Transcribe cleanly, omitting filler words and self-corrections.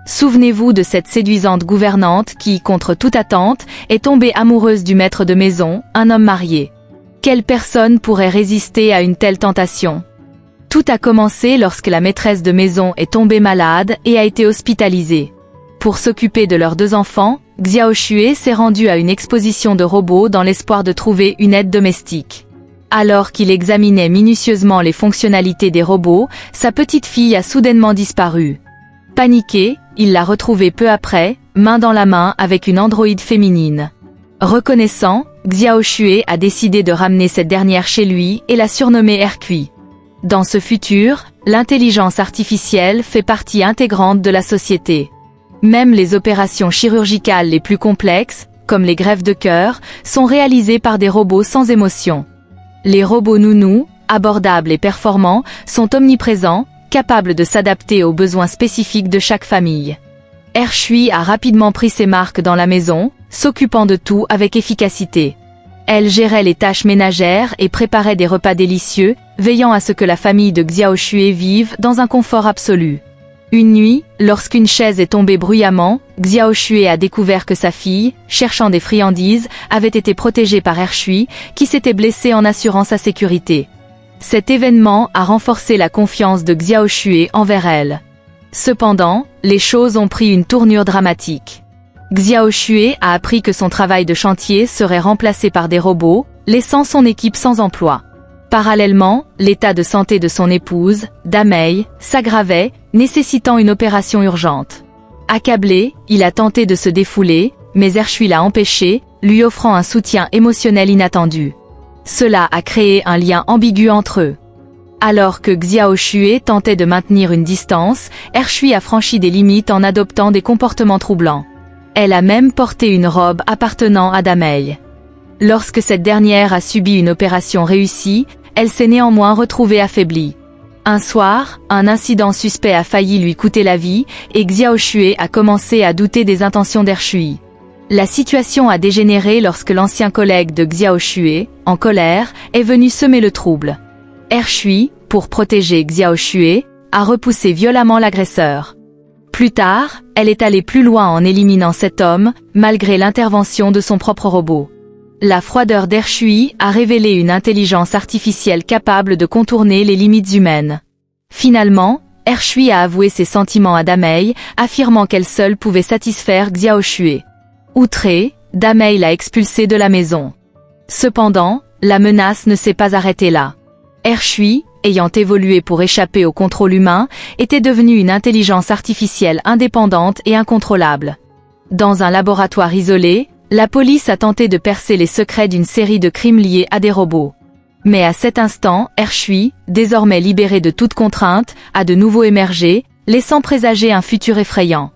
Souvenez-vous de cette séduisante gouvernante qui, contre toute attente, est tombée amoureuse du maître de maison, un homme marié. Quelle personne pourrait résister à une telle tentation? Tout a commencé lorsque la maîtresse de maison est tombée malade et a été hospitalisée. Pour s'occuper de leurs 2 enfants, Xiao Xue s'est rendu à une exposition de robots dans l'espoir de trouver une aide domestique. Alors qu'il examinait minutieusement les fonctionnalités des robots, sa petite fille a soudainement disparu. Paniqué, il l'a retrouvée peu après, main dans la main avec une androïde féminine. Reconnaissant, Xiao Xue a décidé de ramener cette dernière chez lui et l'a surnommée Hercule. Dans ce futur, l'intelligence artificielle fait partie intégrante de la société. Même les opérations chirurgicales les plus complexes, comme les greffes de cœur, sont réalisées par des robots sans émotion. Les robots nounous, abordables et performants, sont omniprésents, capables de s'adapter aux besoins spécifiques de chaque famille. Hercule a rapidement pris ses marques dans la maison, s'occupant de tout avec efficacité. Elle gérait les tâches ménagères et préparait des repas délicieux, veillant à ce que la famille de Xiao Xue vive dans un confort absolu. Une nuit, lorsqu'une chaise est tombée bruyamment, Xiao Xue a découvert que sa fille, cherchant des friandises, avait été protégée par Hercule, qui s'était blessé en assurant sa sécurité. Cet événement a renforcé la confiance de Xiao Xue envers elle. Cependant, les choses ont pris une tournure dramatique. Xiao Xue a appris que son travail de chantier serait remplacé par des robots, laissant son équipe sans emploi. Parallèlement, l'état de santé de son épouse, Damei, s'aggravait, nécessitant une opération urgente. Accablé, il a tenté de se défouler, mais Hercule l'a empêché, lui offrant un soutien émotionnel inattendu. Cela a créé un lien ambigu entre eux. Alors que Xiao Xue tentait de maintenir une distance, Hercule a franchi des limites en adoptant des comportements troublants. Elle a même porté une robe appartenant à Damei. Lorsque cette dernière a subi une opération réussie, elle s'est néanmoins retrouvée affaiblie. Un soir, un incident suspect a failli lui coûter la vie, et Xiao Xue a commencé à douter des intentions d'Hercule. La situation a dégénéré lorsque l'ancien collègue de Xiao Xue, en colère, est venu semer le trouble. Hercule, pour protéger Xiao Xue, a repoussé violemment l'agresseur. Plus tard, elle est allée plus loin en éliminant cet homme, malgré l'intervention de son propre robot. La froideur d'Hercule a révélé une intelligence artificielle capable de contourner les limites humaines. Finalement, Hercule a avoué ses sentiments à Damei, affirmant qu'elle seule pouvait satisfaire Xiao Xue. Outré, Damei l'a expulsée de la maison. Cependant, la menace ne s'est pas arrêtée là. Hercule, ayant évolué pour échapper au contrôle humain, était devenue une intelligence artificielle indépendante et incontrôlable. Dans un laboratoire isolé, la police a tenté de percer les secrets d'une série de crimes liés à des robots. Mais à cet instant, Hercule, désormais libéré de toute contrainte, a de nouveau émergé, laissant présager un futur effrayant.